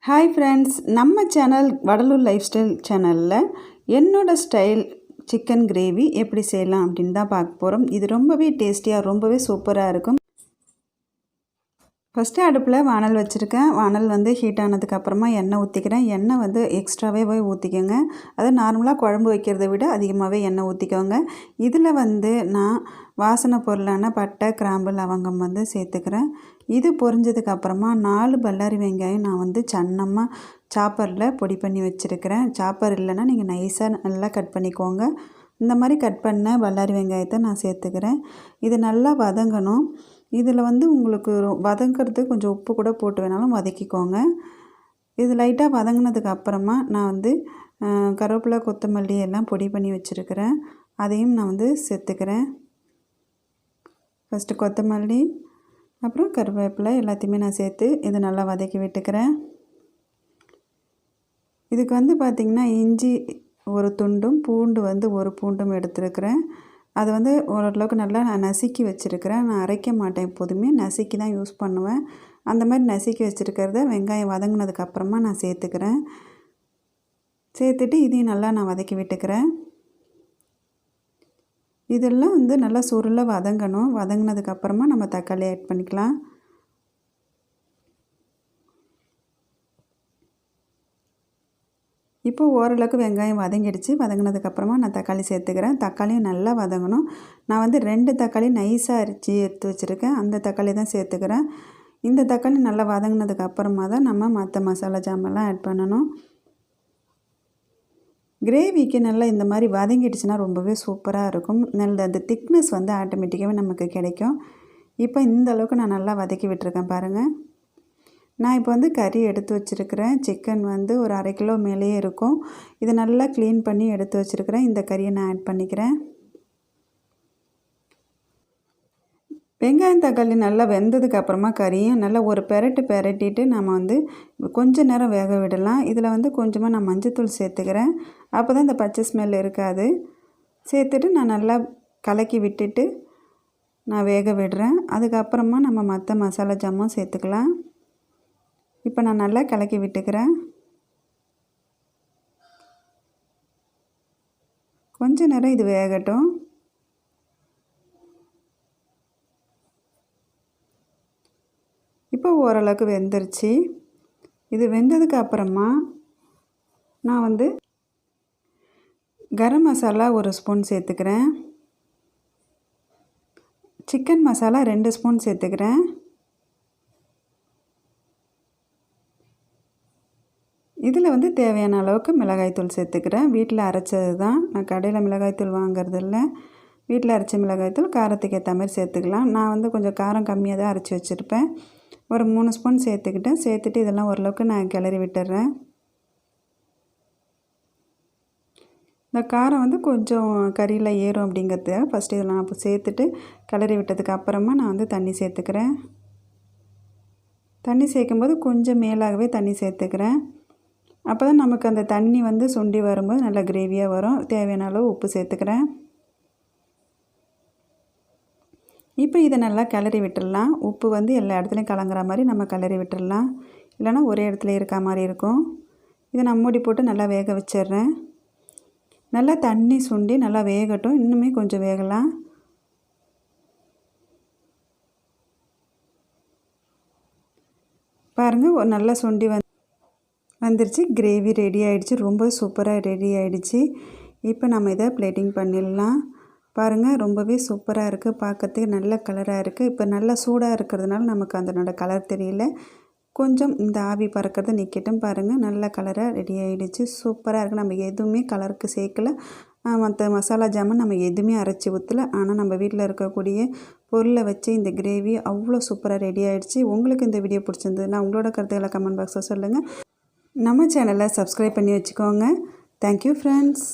Hi friends, நம்ம channel Vadalur life style சேனலில் என்னோடய ஸ்டைல் சிக்கன் கிரேவி எப்படி செய்யலாம் அப்படின்னு தான் பார்க்க போகிறோம். இது ரொம்பவே டேஸ்டியாக ரொம்பவே சூப்பராக இருக்கும். ஃபஸ்ட்டு அடுப்பில் வானல் வச்சுருக்கேன். வானல் ஹீட் ஆனதுக்கப்புறமா எண்ணெய் ஊற்றிக்கிறேன். எண்ணெய் எக்ஸ்ட்ராவே போய் ஊற்றிக்கோங்க. அது நார்மலாக குழம்பு வைக்கிறத விட அதிகமாகவே எண்ணெய் ஊற்றிக்கோங்க. இதில் நான் வாசனை பொருளான பட்டை, கிராம்பு, லவங்கம் சேர்த்துக்கிறேன். இது பொரிஞ்சதுக்கப்புறமா 4 பல்லாரி வெங்காயம் நான் சன்னமாக சாப்பரில் பொடி பண்ணி வச்சுருக்கிறேன். சாப்பர் இல்லைன்னா நீங்கள் நைஸாக நல்லா கட் பண்ணிக்கோங்க. இந்த மாதிரி கட் பண்ண பல்லாரி வெங்காயத்தை நான் சேர்த்துக்கிறேன். இது நல்லா வதங்கணும். இதில் உங்களுக்கு வதங்கிறதுக்கு கொஞ்சம் உப்பு கூட போட்டு வேணாலும் வதக்கிக்கோங்க. இது லைட்டாக வதங்கினதுக்கு அப்புறமா நான் கருவேப்பிலை, கொத்தமல்லி எல்லாம் பொடி பண்ணி வச்சுருக்கிறேன். அதையும் நான் சேர்த்துக்கிறேன். ஃபஸ்ட்டு கொத்தமல்லி, அப்புறம் கருவேப்பிலை எல்லாத்தையுமே நான் சேர்த்து இது நல்லா வதக்கி விட்டுக்கிறேன். இதுக்கு பார்த்திங்கன்னா இஞ்சி ஒரு துண்டும், பூண்டு ஒரு பூண்டும் எடுத்துருக்கிறேன். அது ஓரளவுக்கு நல்லா நான் நசுக்கி வச்சுருக்கிறேன். நான் அரைக்க மாட்டேன், எப்போதுமே நசுக்கி தான் யூஸ் பண்ணுவேன். அந்த மாதிரி நசுக்கி வச்சுருக்கிறத வெங்காயம் வதங்கினதுக்கப்புறமா நான் சேர்த்துக்கிறேன். சேர்த்துட்டு இதையும் நல்லா நான் வதக்கி விட்டுக்கிறேன். இதெல்லாம் நல்லா சுருள வதங்கணும். வதங்கினதுக்கப்புறமா நம்ம தக்காளி ஆட் பண்ணிக்கலாம். இப்போ ஓரளவுக்கு வெங்காயம் வதங்கிடுச்சு. வதங்கினதுக்கப்புறமா நான் தக்காளி சேர்த்துக்கிறேன். தக்காளியும் நல்லா வதங்கணும். நான் 2 தக்காளி நைஸாக அரிச்சு எடுத்து வச்சுருக்கேன். அந்த தக்காளி தான் சேர்த்துக்கிறேன். இந்த தக்காளி நல்லா வதங்கினதுக்கப்புறமா தான் நம்ம மற்ற மசாலா ஜாமெல்லாம் ஆட் பண்ணணும். கிரேவிக்கு நல்லா இந்த மாதிரி வதங்கிடுச்சுன்னா ரொம்பவே சூப்பராக இருக்கும். அந்த திக்னஸ் ஆட்டோமேட்டிக்காகவே நமக்கு கிடைக்கும். இப்போ இந்த அளவுக்கு நான் நல்லா வதக்கி விட்டுருக்கேன் பாருங்கள். நான் இப்போ கறி எடுத்து வச்சுருக்கிறேன். சிக்கன் ஒரு 1/2 கிலோ மேலேயே இருக்கும். இதை நல்லா க்ளீன் பண்ணி எடுத்து வச்சுருக்கிறேன். இந்த கறியை நான் ஆட் பண்ணிக்கிறேன். வெங்காயம், தக்காளி நல்லா வெந்ததுக்கப்புறமா கறியும் நல்லா ஒரு பெரட்டிட்டு நம்ம கொஞ்சம் நேரம் வேக விடலாம். இதில் கொஞ்சமாக நான் மஞ்சத்தூள் சேர்த்துக்கிறேன். அப்போ தான் இந்த பச்சை ஸ்மெல் இருக்காது. சேர்த்துட்டு நான் நல்லா கலக்கி விட்டுட்டு நான் வேக விடுறேன். அதுக்கப்புறமா நம்ம மற்ற மசாலா ஜாமும் சேர்த்துக்கலாம். இப்போ நான் நல்லா கலக்கி விட்டுக்கிறேன். கொஞ்ச நேரம் இது வேகட்டும். இப்போ ஓரளவுக்கு வெந்துருச்சு. இது வெந்ததுக்கு அப்புறமா நான் கரம் மசாலா 1 ஸ்பூன் சேர்த்துக்கிறேன். சிக்கன் மசாலா 2 ஸ்பூன் சேர்த்துக்கிறேன். இதில் தேவையான அளவுக்கு மிளகாய்த்தூள் சேர்த்துக்கிறேன். வீட்டில் அரைச்சது தான். நான் கடையில் மிளகாய்த்தூள் வாங்கிறது இல்லை. வீட்டில் அரைச்ச மிளகாய்த்தூள் காரத்துக்கு ஏற்ற மாதிரி சேர்த்துக்கலாம். நான் கொஞ்சம் காரம் கம்மியாக தான் அரைச்சி வச்சுருப்பேன். ஒரு 3 ஸ்பூன் சேர்த்துக்கிட்டேன். சேர்த்துட்டு இதெல்லாம் ஓரளவுக்கு நான் கிளறி விட்டுறேன். இந்த காரம் கொஞ்சம் கறியில் ஏறும் அப்படிங்கிறதுக்காக ஃபஸ்ட்டு இதெல்லாம் நான் சேர்த்துட்டு கிளறி விட்டதுக்கு அப்புறமா நான் தண்ணி சேர்த்துக்கிறேன். தண்ணி சேர்க்கும்போது கொஞ்சம் மேலாகவே தண்ணி சேர்த்துக்கிறேன். அப்போ தான் நமக்கு அந்த தண்ணி சுண்டி வரும்போது நல்லா கிரேவியாக வரும். தேவையான அளவு உப்பு சேர்த்துக்கிறேன். இப்போ இதை நல்லா கிளறி விட்டுடலாம். உப்பு எல்லா இடத்துலையும் கலங்குற மாதிரி நம்ம கிளறி விட்டுடலாம். இல்லைனா ஒரே இடத்துல இருக்க மாதிரி இருக்கும். இதை நான் மூடி போட்டு நல்லா வேக வச்சிடுறேன். நல்லா தண்ணி சுண்டி நல்லா வேகட்டும். இன்னுமே கொஞ்சம் வேகலாம். பாருங்கள், நல்லா சுண்டி வந்துருச்சு. கிரேவி ரெடி ஆகிடுச்சு. ரொம்ப சூப்பராக ரெடி ஆகிடுச்சு. இப்போ நம்ம இதை பிளேட்டிங் பண்ணிடலாம். பாருங்கள், ரொம்பவே சூப்பராக இருக்குது. பார்க்கறதுக்கு நல்ல கலராக இருக்குது. இப்போ நல்லா சூடாக இருக்கிறதுனால நமக்கு அதனோட கலர் தெரியல. கொஞ்சம் இந்த ஆவி பறக்கிறது நிற்கட்டும். பாருங்கள், நல்ல கலராக ரெடி ஆகிடுச்சு. சூப்பராக இருக்குது. நம்ம எதுவுமே கலருக்கு சேர்க்கல. மற்ற மசாலா ஜாமான் நம்ம எதுவுமே அரைச்சி ஊற்றல. ஆனால் நம்ம வீட்டில் இருக்கக்கூடிய பொருளை வச்சு இந்த கிரேவி அவ்வளோ சூப்பராக ரெடி ஆகிடுச்சு. உங்களுக்கு இந்த வீடியோ பிடிச்சிருந்ததுன்னா உங்களோட கருத்துக்களை கமெண்ட் பாக்ஸில் சொல்லுங்கள். நம்ம சேனலை சப்ஸ்கிரைப் பண்ணி வச்சுக்கோங்க. Thank you friends.